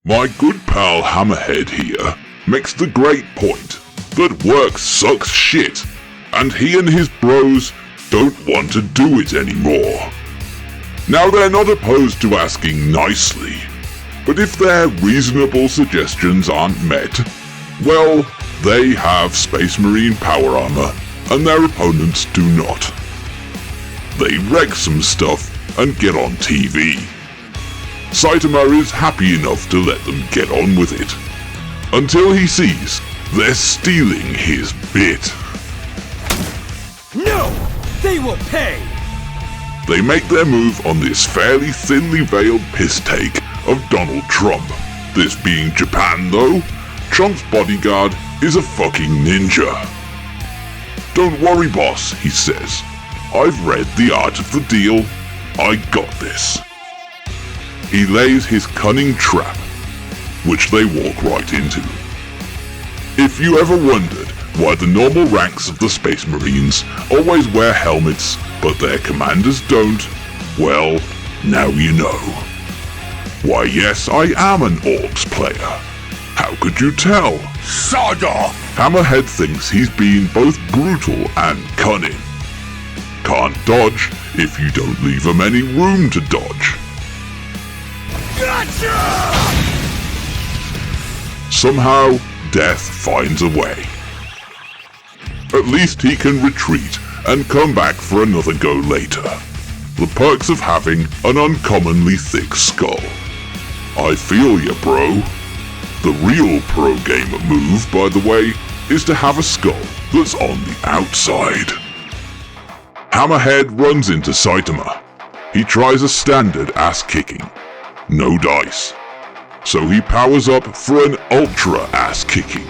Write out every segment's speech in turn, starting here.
My good pal Hammerhead here makes the great point that work sucks shit, and he and his bros don't want to do it anymore. Now they're not opposed to asking nicely, but if their reasonable suggestions aren't met, well, they have Space Marine power armor and their opponents do not. They wreck some stuff and get on TV. Saitama is happy enough to let them get on with it, until he sees they're stealing his bit. No! They will pay! They make their move on this fairly thinly veiled piss take of Donald Trump. This being Japan though, Trump's bodyguard is a fucking ninja. Don't worry boss, he says. I've read The Art of the Deal. I got this. He lays his cunning trap, which they walk right into. If you ever wondered why the normal ranks of the Space Marines always wear helmets, but their commanders don't, well, now you know. Why yes, I am an Orcs player. How could you tell? Sod off! Hammerhead thinks he's being both brutal and cunning. Can't dodge if you don't leave him any room to dodge. Gotcha! Somehow, death finds a way. At least he can retreat and come back for another go later. The perks of having an uncommonly thick skull. I feel ya, bro. The real pro gamer move, by the way, is to have a skull that's on the outside. Hammerhead runs into Saitama. He tries a standard ass kicking. No dice. So he powers up for an ultra ass kicking,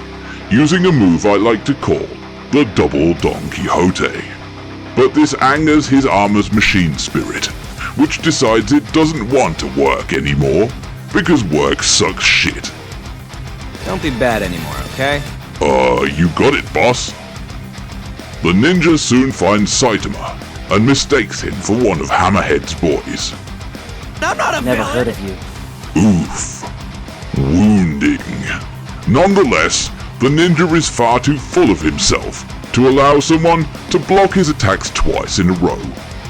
using a move I like to call the double Don Quixote. But this angers his armor's machine spirit, which decides it doesn't want to work anymore, because work sucks shit. Don't be bad anymore, okay? You got it, boss. The ninja soon finds Saitama and mistakes him for one of Hammerhead's boys. I'm not a Never villain! heard of you. Oof. Wounding. Nonetheless, the ninja is far too full of himself to allow someone to block his attacks twice in a row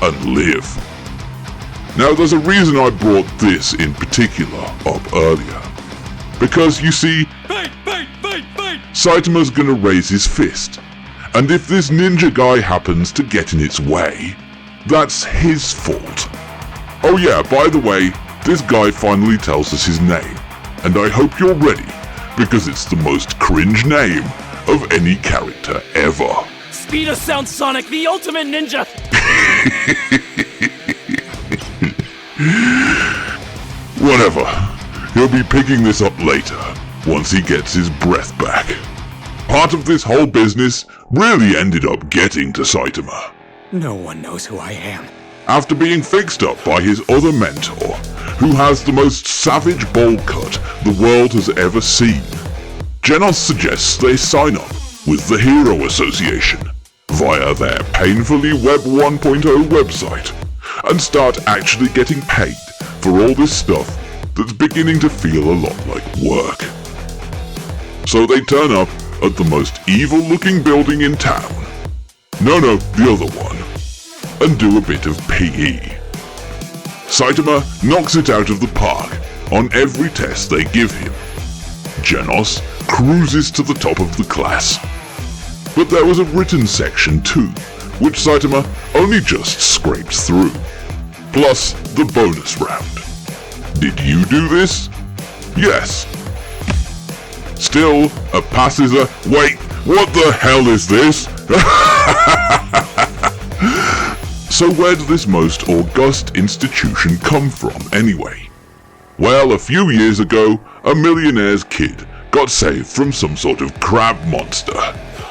and live. Now there's a reason I brought this in particular up earlier. Because you see, Fight! Saitama's gonna raise his fist, and if this ninja guy happens to get in its way, that's his fault. Oh yeah, by the way, this guy finally tells us his name, and I hope you're ready, because it's the most cringe name of any character ever. Speed of Sound Sonic, the ultimate ninja! Whatever, he'll be picking this up later, once he gets his breath back. Part of this whole business really ended up getting to Saitama. No one knows who I am. After being fixed up by his other mentor, who has the most savage bowl cut the world has ever seen, Genos suggests they sign up with the Hero Association via their painfully Web 1.0 website and start actually getting paid for all this stuff that's beginning to feel a lot like work. So they turn up at the most evil-looking building in town. No, the other one. And do a bit of PE. Saitama knocks it out of the park on every test they give him. Genos cruises to the top of the class. But there was a written section too, which Saitama only just scraped through. Plus the bonus round. Did you do this? Yes. Still, a pass is a... Wait, what the hell is this? So where did this most august institution come from anyway? Well, a few years ago, a millionaire's kid got saved from some sort of crab monster,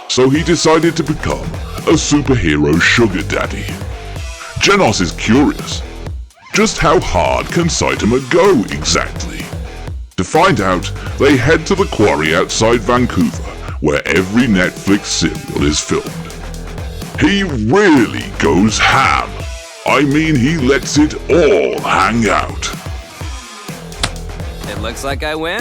so he decided to become a superhero sugar daddy. Genos is curious. Just how hard can Saitama go exactly? To find out, they head to the quarry outside Vancouver, where every Netflix serial is filmed. He really goes ham. I mean, he lets it all hang out. Looks like I win.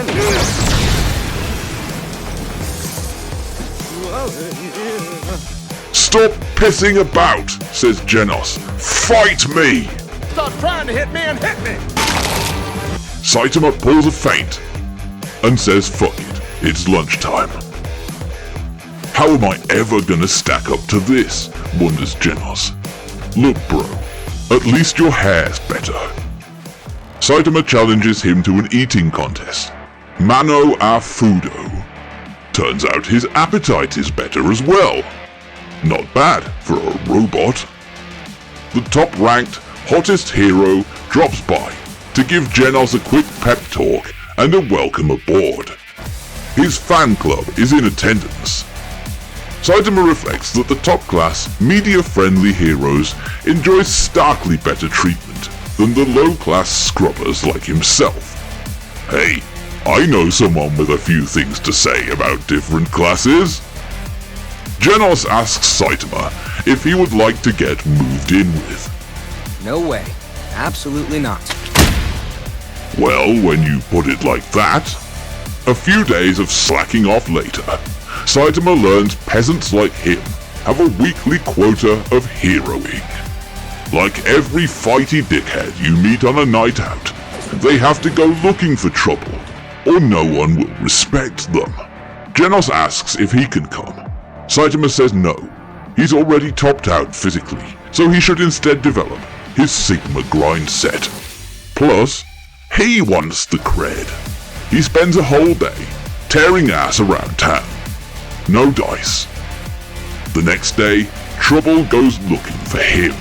Stop pissing about, says Genos. Fight me! Stop trying to hit me and hit me! Saitama pulls a feint and says fuck it, it's lunchtime. How am I ever gonna stack up to this? Wonders Genos. Look bro, at least your hair's better. Saitama challenges him to an eating contest. Mano a Fudo. Turns out his appetite is better as well. Not bad for a robot. The top-ranked, hottest hero drops by to give Genos a quick pep talk and a welcome aboard. His fan club is in attendance. Saitama reflects that the top-class, media-friendly heroes enjoy starkly better treatment than the low-class scrubbers like himself. Hey, I know someone with a few things to say about different classes. Genos asks Saitama if he would like to get moved in with. No way. Absolutely not. Well, when you put it like that, a few days of slacking off later, Saitama learns peasants like him have a weekly quota of heroing. Like every fighty dickhead you meet on a night out, they have to go looking for trouble, or no one will respect them. Genos asks if he can come. Saitama says no, he's already topped out physically, so he should instead develop his Sigma grind set. Plus, he wants the cred. He spends a whole day tearing ass around town. No dice. The next day, trouble goes looking for him.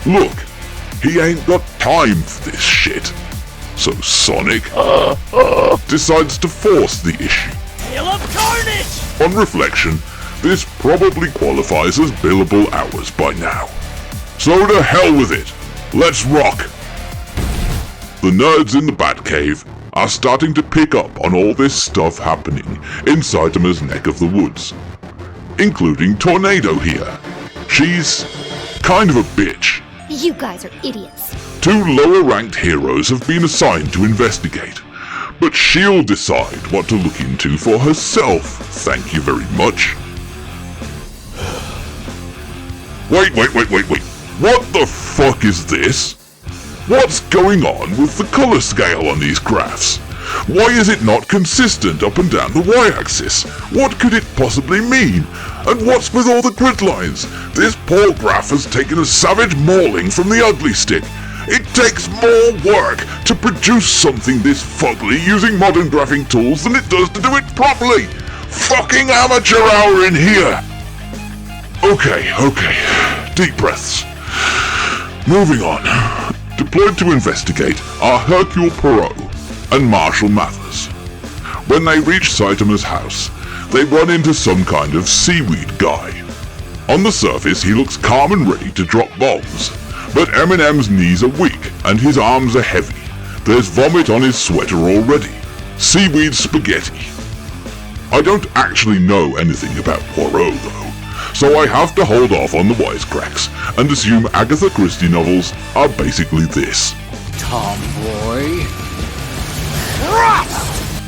Look, he ain't got time for this shit. So Sonic decides to force the issue. Hail of Carnage! On reflection, this probably qualifies as billable hours by now. So to hell with it. Let's rock. The nerds in the Batcave are starting to pick up on all this stuff happening in Saitama's neck of the woods. Including Tornado here. She's kind of a bitch. You guys are idiots. Two lower-ranked heroes have been assigned to investigate, but she'll decide what to look into for herself, thank you very much. Wait. What the fuck is this? What's going on with the color scale on these graphs? Why is it not consistent up and down the y-axis? What could it possibly mean? And what's with all the grid lines? This poor graph has taken a savage mauling from the ugly stick. It takes more work to produce something this fugly using modern graphing tools than it does to do it properly. Fucking amateur hour in here. Okay. Deep breaths. Moving on. Deployed to investigate are Hercule Poirot and Marshall Mathers. When they reach Saitama's house, they run into some kind of seaweed guy. On the surface, he looks calm and ready to drop bombs, but Eminem's knees are weak and his arms are heavy. There's vomit on his sweater already. Seaweed spaghetti. I don't actually know anything about Poirot though, so I have to hold off on the wisecracks and assume Agatha Christie novels are basically this. Tomboy.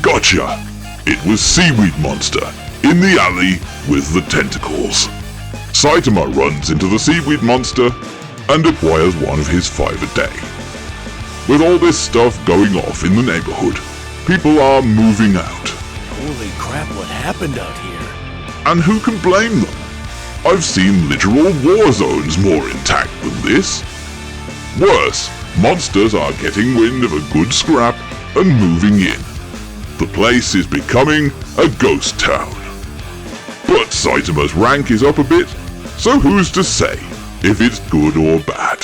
Gotcha! It was Seaweed Monster, in the alley with the tentacles. Saitama runs into the Seaweed Monster and acquires one of his 5 a day. With all this stuff going off in the neighborhood, people are moving out. Holy crap, what happened out here? And who can blame them? I've seen literal war zones more intact than this. Worse, monsters are getting wind of a good scrap and moving in. The place is becoming a ghost town. But Saitama's rank is up a bit, so who's to say if it's good or bad?